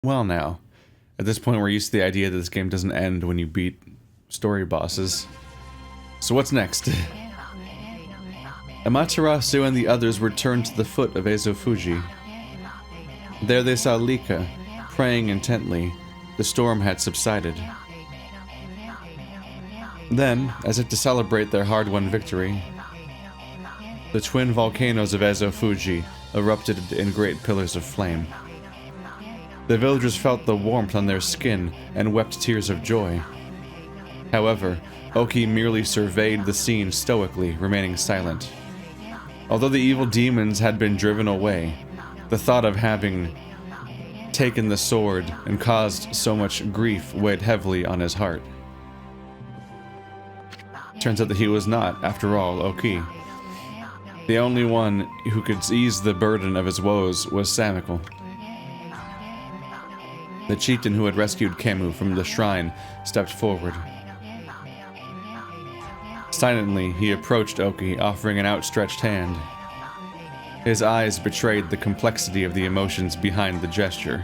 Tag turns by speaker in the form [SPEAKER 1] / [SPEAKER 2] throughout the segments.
[SPEAKER 1] Well now, at this point we're used to the idea that this game doesn't end when you beat story bosses. So what's next? Amaterasu and the others returned to the foot of Ezofuji. There they saw Lika, praying intently. The storm had subsided. Then, as if to celebrate their hard-won victory, the twin volcanoes of Ezofuji erupted in great pillars of flame. The villagers felt the warmth on their skin and wept tears of joy. However, Oki merely surveyed the scene stoically, remaining silent. Although the evil demons had been driven away, the thought of having taken the sword and caused so much grief weighed heavily on his heart. Turns out that he was not, after all, Oki. The only one who could ease the burden of his woes was Samikal. The chieftain who had rescued Kemu from the shrine stepped forward. Silently, he approached Oki, offering an outstretched hand. His eyes betrayed the complexity of the emotions behind the gesture.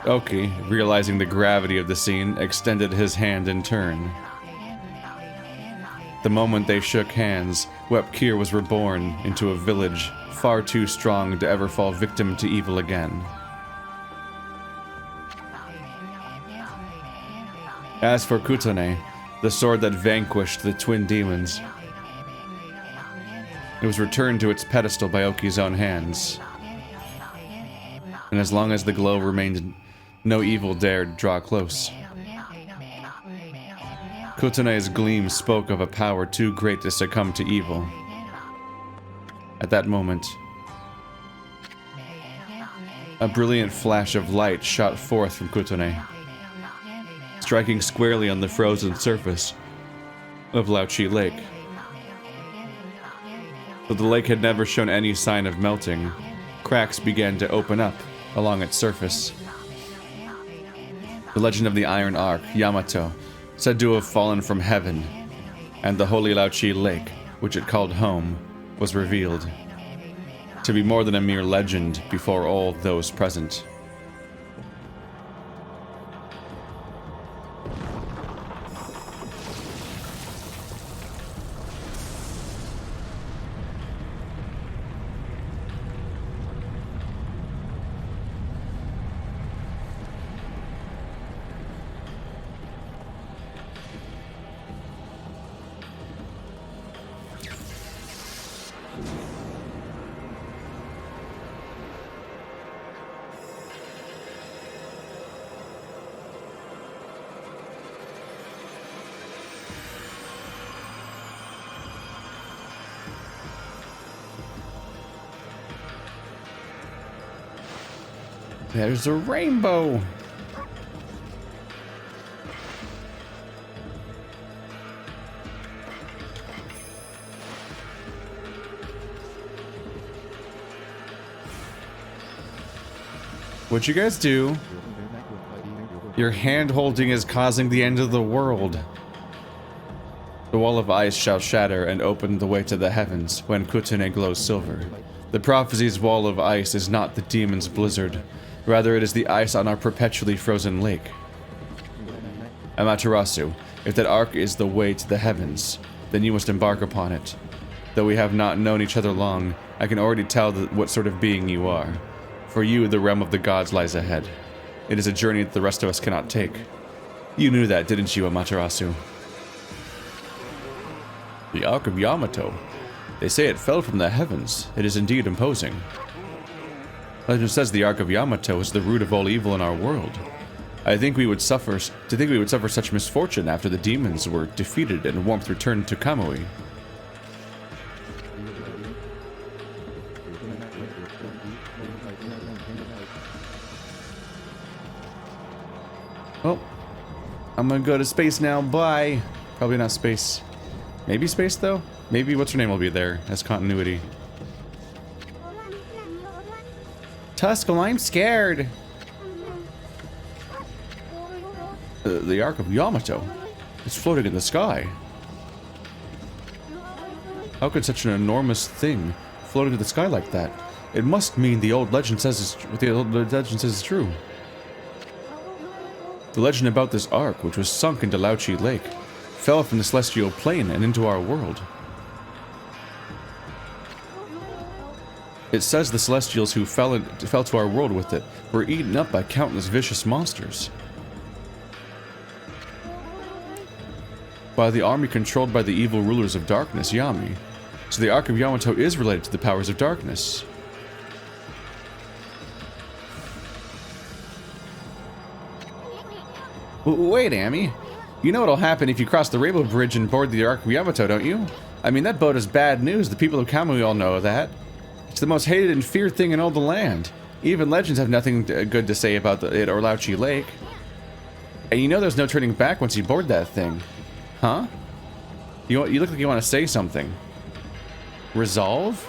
[SPEAKER 1] Oki, realizing the gravity of the scene, extended his hand in turn. The moment they shook hands, Wepkir was reborn into a village far too strong to ever fall victim to evil again. As for Kutane, the sword that vanquished the twin demons, it was returned to its pedestal by Oki's own hands. And as long as the glow remained, no evil dared draw close. Kutane's gleam spoke of a power too great to succumb to evil. At that moment, a brilliant flash of light shot forth from Kutane, striking squarely on the frozen surface of Laochi Lake. Though the lake had never shown any sign of melting, cracks began to open up along its surface. The legend of the Iron Ark, Yamato, said to have fallen from heaven, and the holy Laochi Lake, which it called home, was revealed to be more than a mere legend before all those present. There's a rainbow! What'd you guys do? Your hand-holding is causing the end of the world. The wall of ice shall shatter and open the way to the heavens when Kutane glows silver. The prophecy's wall of ice is not the demon's blizzard. Rather, it is the ice on our perpetually frozen lake. Amaterasu, if that ark is the way to the heavens, then you must embark upon it. Though we have not known each other long, I can already tell what sort of being you are. For you, the realm of the gods lies ahead. It is a journey that the rest of us cannot take. You knew that, didn't you, Amaterasu? The Ark of Yamato. They say it fell from the heavens. It is indeed imposing. Legend says the Ark of Yamato is the root of all evil in our world. To think we would suffer such misfortune after the demons were defeated and warmth returned to Kamui. Well, I'm gonna go to space now, bye! Probably not space. Maybe space, though? Maybe what's-her-name will be there as continuity. Tuskel, I'm scared! The Ark of Yamato. It's floating in the sky. How could such an enormous thing float into the sky like that? It must mean the old legend says is true. The legend about this ark, which was sunk into Dualshockers Lake, fell from the celestial plane and into our world. It says the celestials who fell to our world with it were eaten up by countless vicious monsters. By the army controlled by the evil rulers of darkness, Yami. So the Ark of Yamato is related to the powers of darkness. Wait, Amy. You know what'll happen if you cross the Rainbow Bridge and board the Ark of Yamato, don't you? I mean, that boat is bad news. The people of Okami all know that. It's the most hated and feared thing in all the land. Even legends have nothing good to say about it or Dualshockers Lake. And you know there's no turning back once you board that thing. Huh? You look like you want to say something. Resolve?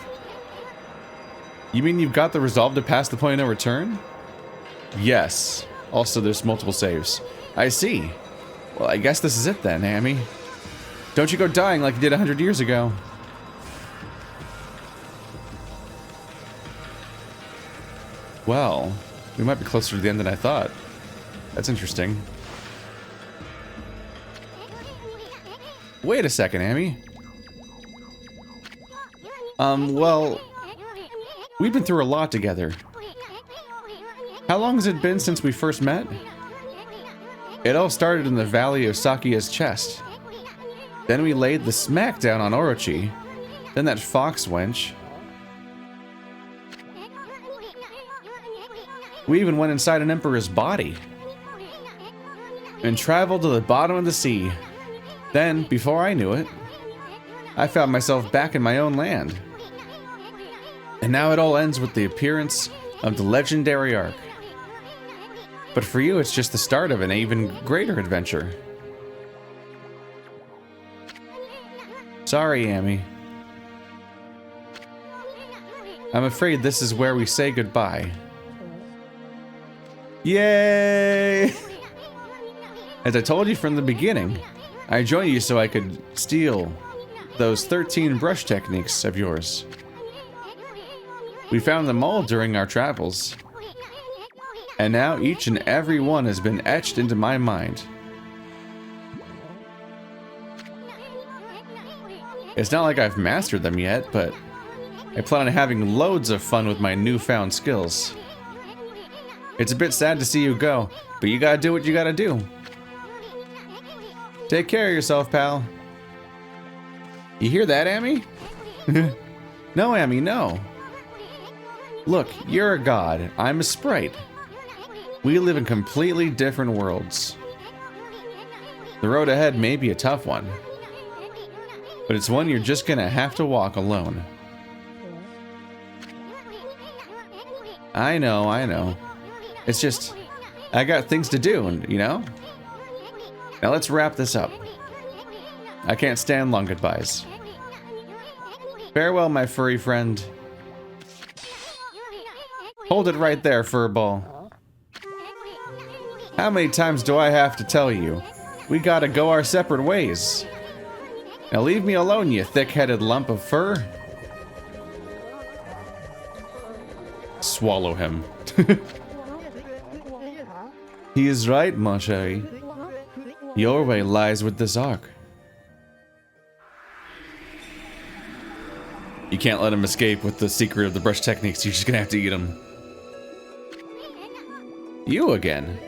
[SPEAKER 1] You mean you've got the resolve to pass the point of no return? Yes. Also, there's multiple saves. I see. Well, I guess this is it then, Amy. Don't you go dying like you did 100 years ago. Well, we might be closer to the end than I thought. That's interesting. Wait a second, Amy. Well, we've been through a lot together. How long has it been since we first met? It all started in the valley of Sakuya's chest. Then we laid the smackdown on Orochi. Then that fox wench. We even went inside an emperor's body. And traveled to the bottom of the sea. Then, before I knew it, I found myself back in my own land. And now it all ends with the appearance of the legendary Ark. But for you, it's just the start of an even greater adventure. Sorry, Amy. I'm afraid this is where we say goodbye. Yay! As I told you from the beginning, I joined you so I could steal those 13 brush techniques of yours. We found them all during our travels. And now each and every one has been etched into my mind. It's not like I've mastered them yet, but I plan on having loads of fun with my newfound skills. It's a bit sad to see you go, but you gotta do what you gotta do. Take care of yourself, pal. You hear that, Amy? No, Amy, no. Look, you're a god. I'm a sprite. We live in completely different worlds. The road ahead may be a tough one, but it's one you're just gonna have to walk alone. I know. It's just, I got things to do, you know? Now let's wrap this up. I can't stand long goodbyes. Farewell, my furry friend. Hold it right there, furball. How many times do I have to tell you? We gotta go our separate ways. Now leave me alone, you thick-headed lump of fur. Swallow him. He is right, mon chéri. Your way lies with this ark. You can't let him escape with the secret of the brush techniques. You're just gonna have to eat him. You again.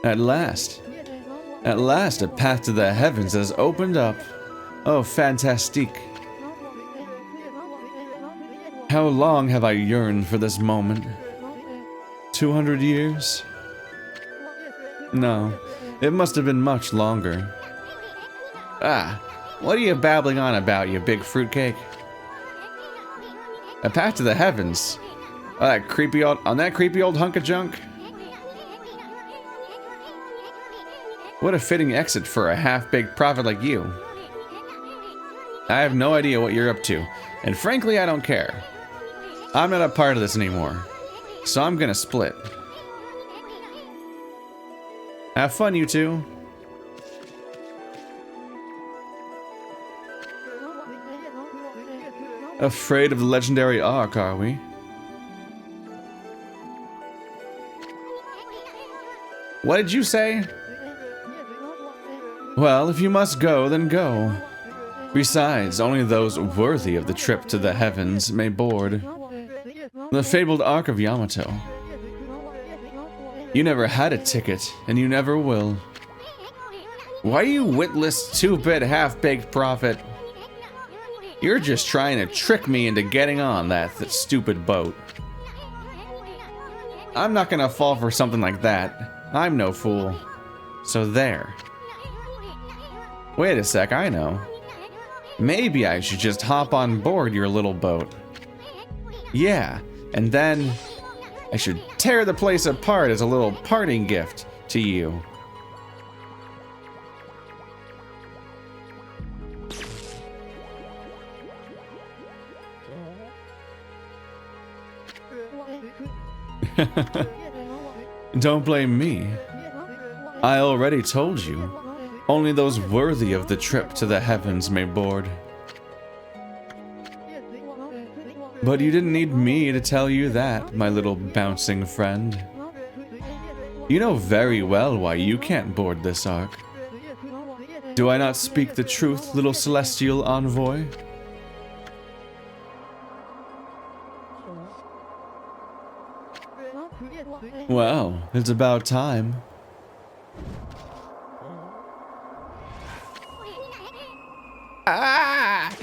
[SPEAKER 1] At last, a path to the heavens has opened up. Oh, fantastique. How long have I yearned for this moment? 200 years? No, it must have been much longer. Ah, what are you babbling on about, you big fruitcake? A path to the heavens? Oh, that creepy old hunk of junk? What a fitting exit for a half-baked prophet like you. I have no idea what you're up to, and frankly, I don't care. I'm not a part of this anymore, so I'm gonna split. Have fun, you two. Afraid of the legendary Ark, are we? What did you say? Well, if you must go, then go. Besides, only those worthy of the trip to the heavens may board. The fabled Ark of Yamato. You never had a ticket, and you never will. Why you witless, two-bit, half-baked prophet? You're just trying to trick me into getting on that stupid boat. I'm not gonna fall for something like that. I'm no fool. So there. Wait a sec, I know. Maybe I should just hop on board your little boat. Yeah, and then I should tear the place apart as a little parting gift to you. Don't blame me. I already told you. Only those worthy of the trip to the heavens may board. But you didn't need me to tell you that, my little bouncing friend. You know very well why you can't board this ark. Do I not speak the truth, little celestial envoy? Well, it's about time. Ah!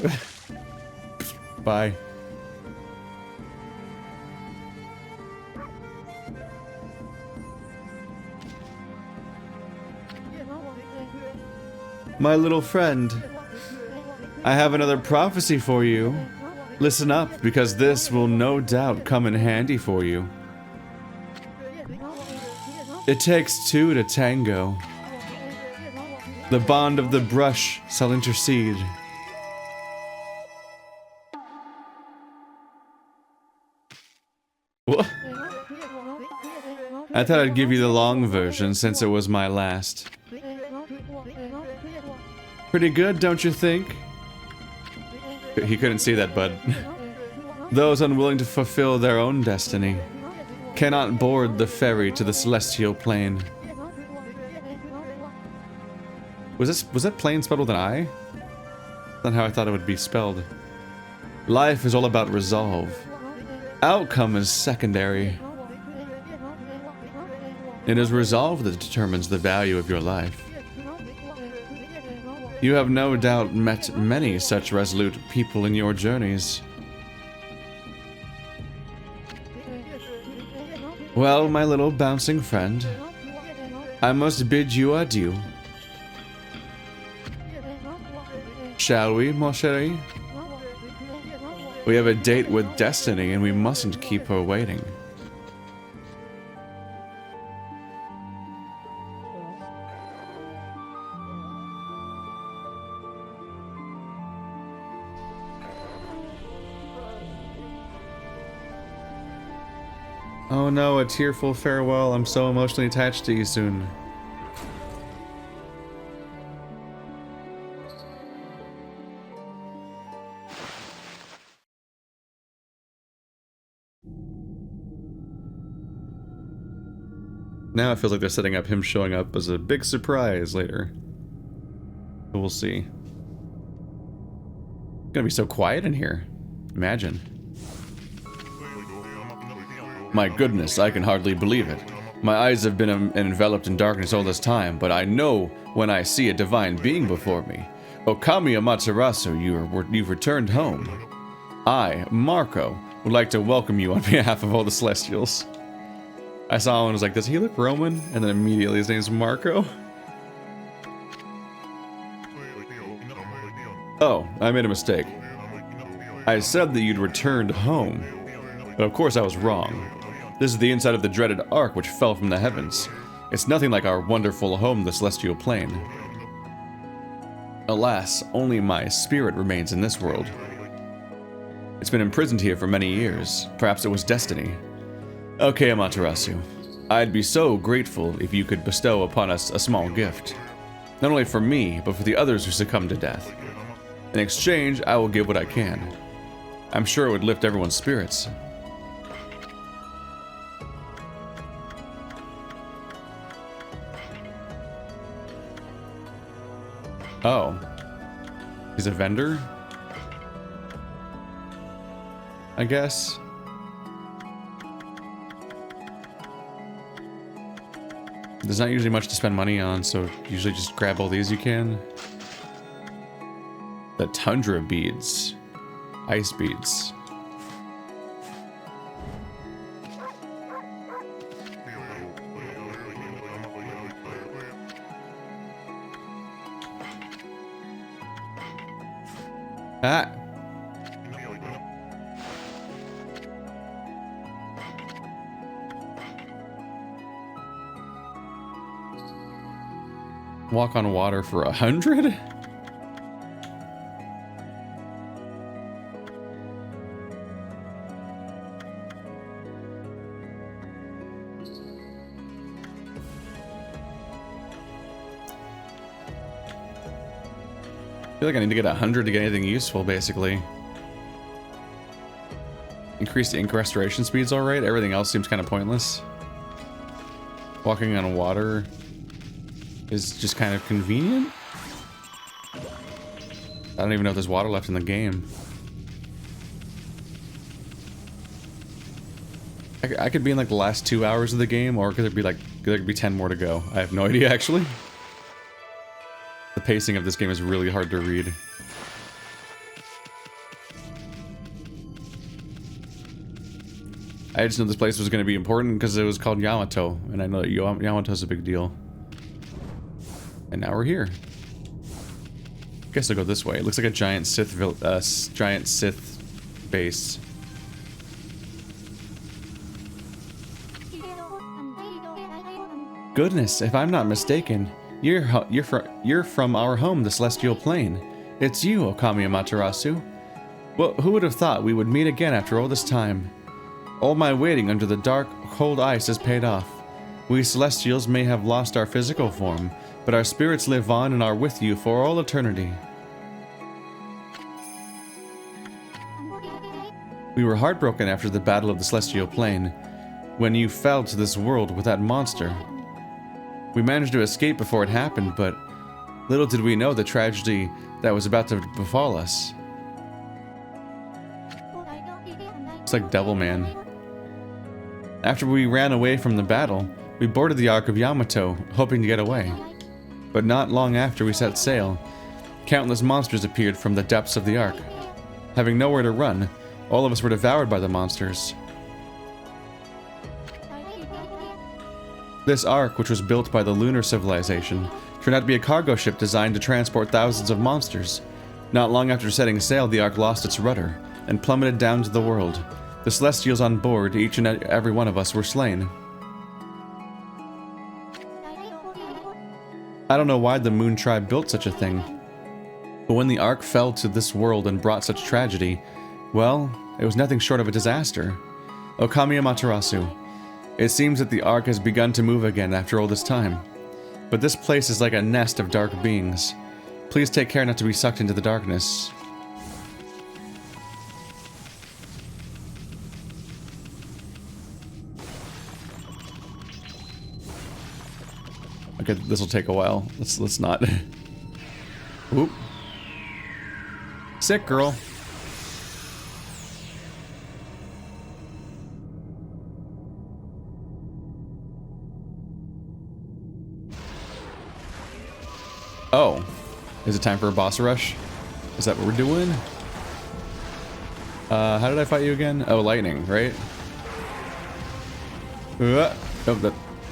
[SPEAKER 1] Bye. My little friend, I have another prophecy for you. Listen up, because this will no doubt come in handy for you. It takes two to tango. The bond of the brush shall intercede. What? I thought I'd give you the long version since it was my last. Pretty good, don't you think? He couldn't see that, bud. Those unwilling to fulfill their own destiny cannot board the ferry to the celestial plane. Was that plane spelled with an I? That's not how I thought it would be spelled. Life is all about resolve. Outcome is secondary. It is resolve that determines the value of your life. You have no doubt met many such resolute people in your journeys. Well, my little bouncing friend, I must bid you adieu. Shall we, mon chéri? We have a date with destiny and we mustn't keep her waiting. Oh no, a tearful farewell. I'm so emotionally attached to you soon. Now it feels like they're setting up him showing up as a big surprise later. But we'll see. It's gonna be so quiet in here. Imagine. My goodness, I can hardly believe it. My eyes have been enveloped in darkness all this time, but I know when I see a divine being before me. Okami Amaterasu, you've returned home. I, Marco, would like to welcome you on behalf of all the Celestials. I saw him and was like, does he look Roman? And then immediately his name's Marco. Oh, I made a mistake. I said that you'd returned home. But of course I was wrong. This is the inside of the dreaded ark which fell from the heavens. It's nothing like our wonderful home, the celestial plane. Alas, only my spirit remains in this world. It's been imprisoned here for many years. Perhaps it was destiny. Okay, Amaterasu. I'd be so grateful if you could bestow upon us a small gift. Not only for me, but for the others who succumbed to death. In exchange, I will give what I can. I'm sure it would lift everyone's spirits. Oh. He's a vendor? I guess. There's not usually much to spend money on, so usually just grab all these you can. The tundra beads. Ice beads. Ah! Walk on water for 100? I feel like I need to get 100 to get anything useful, basically. Increase the ink restoration speed's alright. Everything else seems kind of pointless. Walking on water is just kind of convenient. I don't even know if there's water left in the game. I could be in like the last 2 hours of the game, or could there be 10 more to go? I have no idea, actually. The pacing of this game is really hard to read. I just know this place was going to be important because it was called Yamato, and I know that Yamato's a big deal. And now we're here. Guess I'll go this way. It looks like a giant Sith base. Goodness, if I'm not mistaken, you're from our home, the Celestial Plane. It's you, Okami Amaterasu. Well, who would have thought we would meet again after all this time? All my waiting under the dark, cold ice has paid off. We Celestials may have lost our physical form, but our spirits live on and are with you for all eternity. We were heartbroken after the Battle of the Celestial Plane, when you fell to this world with that monster. We managed to escape before it happened, but little did we know the tragedy that was about to befall us. It's like Devilman. After we ran away from the battle, we boarded the Ark of Yamato, hoping to get away. But not long after we set sail, countless monsters appeared from the depths of the Ark. Having nowhere to run, all of us were devoured by the monsters. This Ark, which was built by the lunar civilization, turned out to be a cargo ship designed to transport thousands of monsters. Not long after setting sail, the Ark lost its rudder and plummeted down to the world. The Celestials on board, each and every one of us, were slain. I don't know why the Moon Tribe built such a thing, but when the Ark fell to this world and brought such tragedy, well, it was nothing short of a disaster. Okami Amaterasu. It seems that the Ark has begun to move again after all this time. But this place is like a nest of dark beings. Please take care not to be sucked into the darkness. Okay, this will take a while. Let's not. Oop. Sick girl. Oh, is it time for a boss rush? Is that what we're doing? How did I fight you again? Oh, lightning, right? Oh,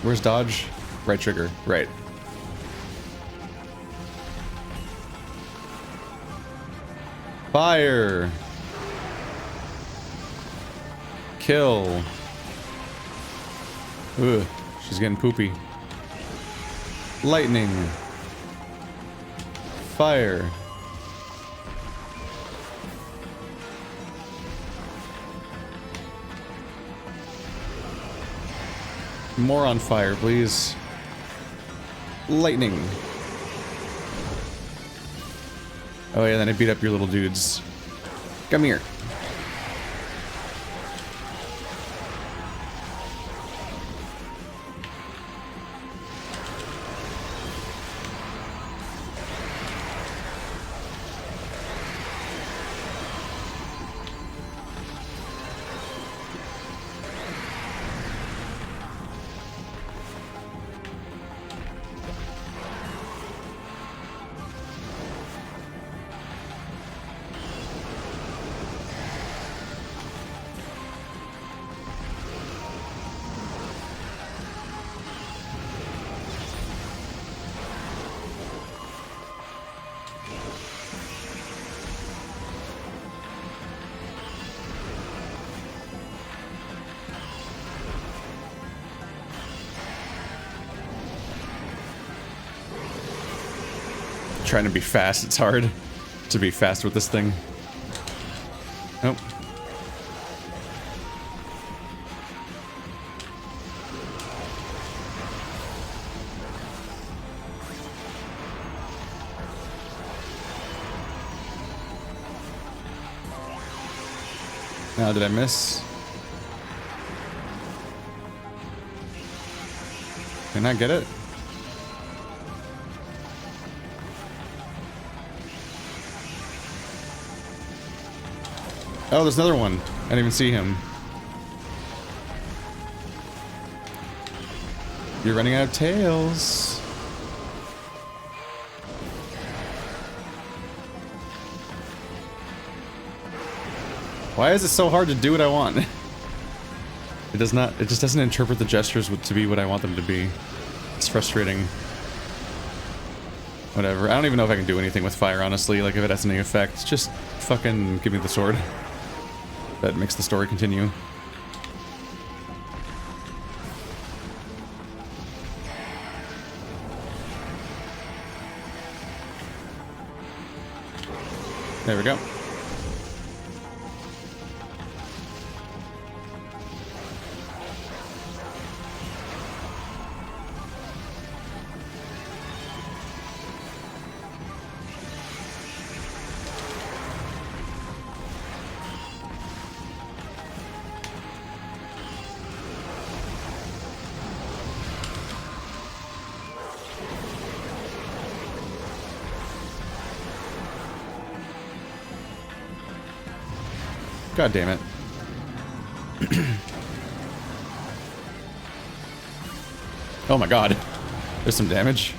[SPEAKER 1] where's dodge? Right trigger, right. Fire! Kill! Ugh, she's getting poopy. Lightning! Fire! More on fire, please. Lightning. Oh yeah, then I beat up your little dudes. Come here. trying to be fast. It's hard to be fast with this thing. Nope. Now, did I miss? Can I get it? Oh, there's another one. I didn't even see him. You're running out of tails. Why is it so hard to do what I want? It does not, it just doesn't interpret the gestures to be what I want them to be. It's frustrating. Whatever. I don't even know if I can do anything with fire, honestly. Like, if it has any effect, just fucking give me the sword. That makes the story continue. There we go. God damn it. Oh my god. There's some damage.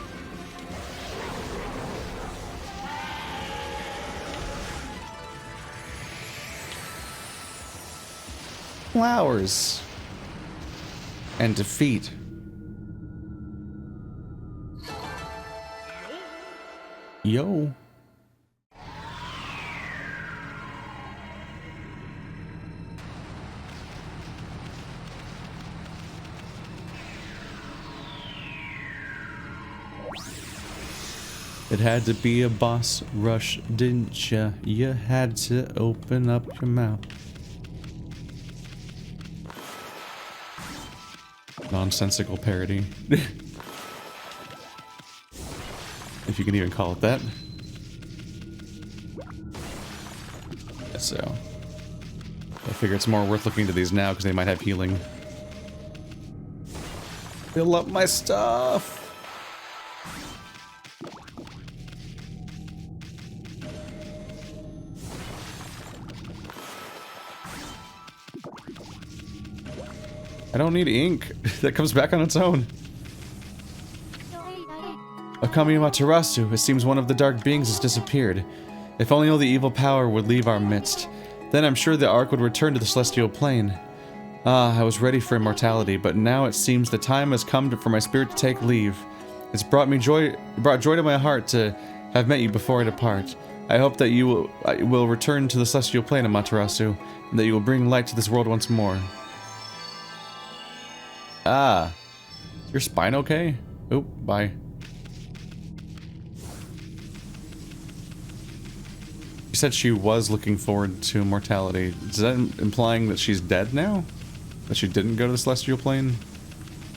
[SPEAKER 1] Flowers. And defeat. Yo. It had to be a boss rush, didn't ya? You had to open up your mouth. Nonsensical parody. If you can even call it that. So, I figure it's more worth looking into these now because they might have healing. Fill up my stuff! I don't need ink. That comes back on its own. Okami Amaterasu. It seems one of the dark beings has disappeared. If only all the evil power would leave our midst. Then I'm sure the Ark would return to the celestial plane. Ah, I was ready for immortality, but now it seems the time has come for my spirit to take leave. It's brought joy to my heart to have met you before I depart. I hope that you will return to the celestial plane, Amaterasu, and that you will bring light to this world once more. Ah. Is your spine okay? Oop, bye. She said she was looking forward to immortality. Is that implying that she's dead now? That she didn't go to the celestial plane,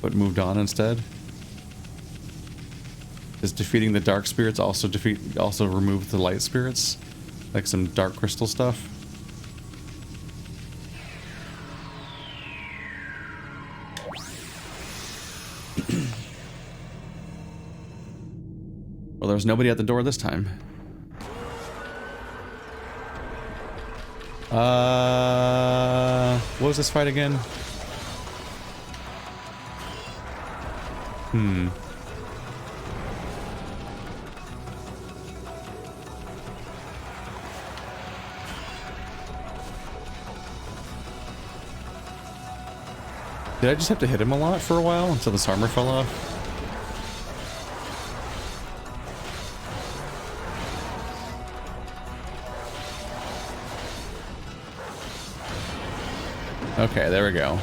[SPEAKER 1] but moved on instead? Does defeating the dark spirits also remove the light spirits? Like some dark crystal stuff? Well, there's nobody at the door this time. What was this fight again? Did I just have to hit him a lot for a while until this armor fell off? Okay, there we go.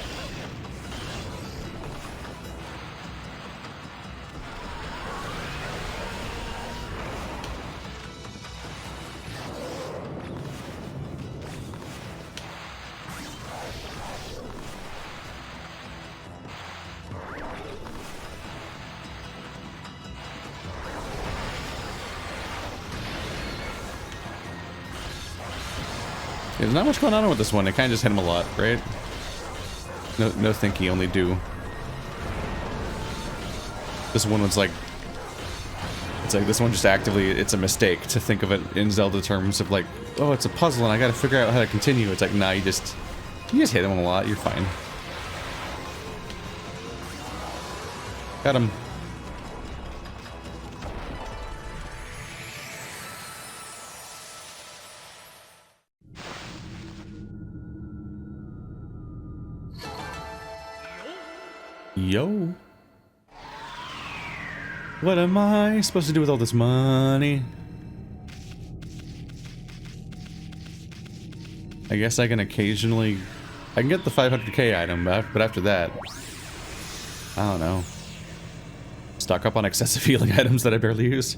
[SPEAKER 1] There's not much going on with this one. I kind of just hit him a lot, right? No thinky, only do. This one was like... It's like this one just actively... It's a mistake to think of it in Zelda terms of like, oh, it's a puzzle and I gotta figure out how to continue. It's like, nah, you just hit him a lot. You're fine. Got him. Yo. What am I supposed to do with all this money? I guess I can occasionally... I can get the 500k item, but after that... I don't know. Stock up on excessive healing items that I barely use.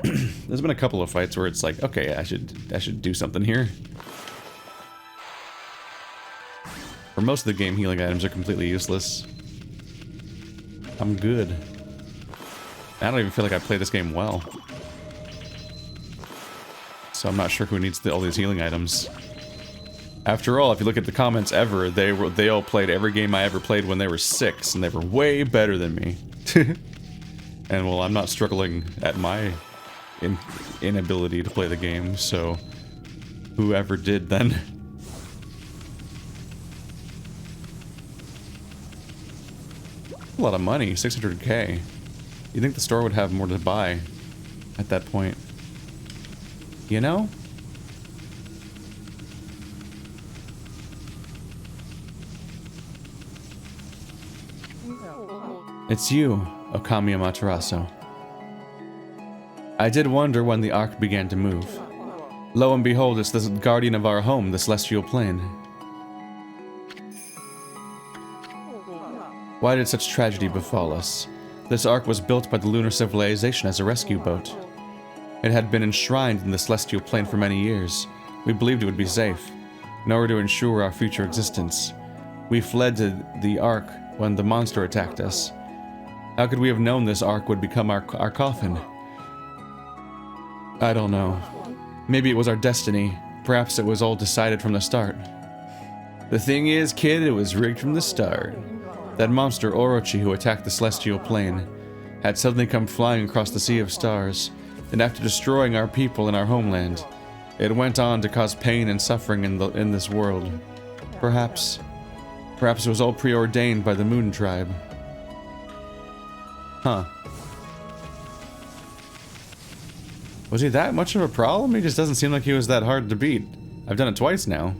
[SPEAKER 1] There's been a couple of fights where it's like, okay, I should do something here. For most of the game, healing items are completely useless. I'm good. I don't even feel like I play this game well. So I'm not sure who needs all these healing items. After all, if you look at the comments ever, they all played every game I ever played when they were 6, and they were way better than me. And well, I'm not struggling at my inability to play the game, so whoever did then. A lot of money, 600k. You think the store would have more to buy at that point? You know? It's you, Okami Amaterasu. I did wonder when the ark began to move. Lo and behold, it's the guardian of our home, the celestial plane. Why did such tragedy befall us? This ark was built by the lunar civilization as a rescue boat. It had been enshrined in the celestial plane for many years. We believed it would be safe, in order to ensure our future existence. We fled to the ark when the monster attacked us. How could we have known this ark would become our coffin? I don't know. Maybe it was our destiny. Perhaps it was all decided from the start. The thing is, kid, it was rigged from the start. That monster, Orochi, who attacked the celestial plane, had suddenly come flying across the sea of stars, and after destroying our people and our homeland, it went on to cause pain and suffering in this world. Perhaps it was all preordained by the Moon Tribe. Huh. Was he that much of a problem? He just doesn't seem like he was that hard to beat. I've done it twice now.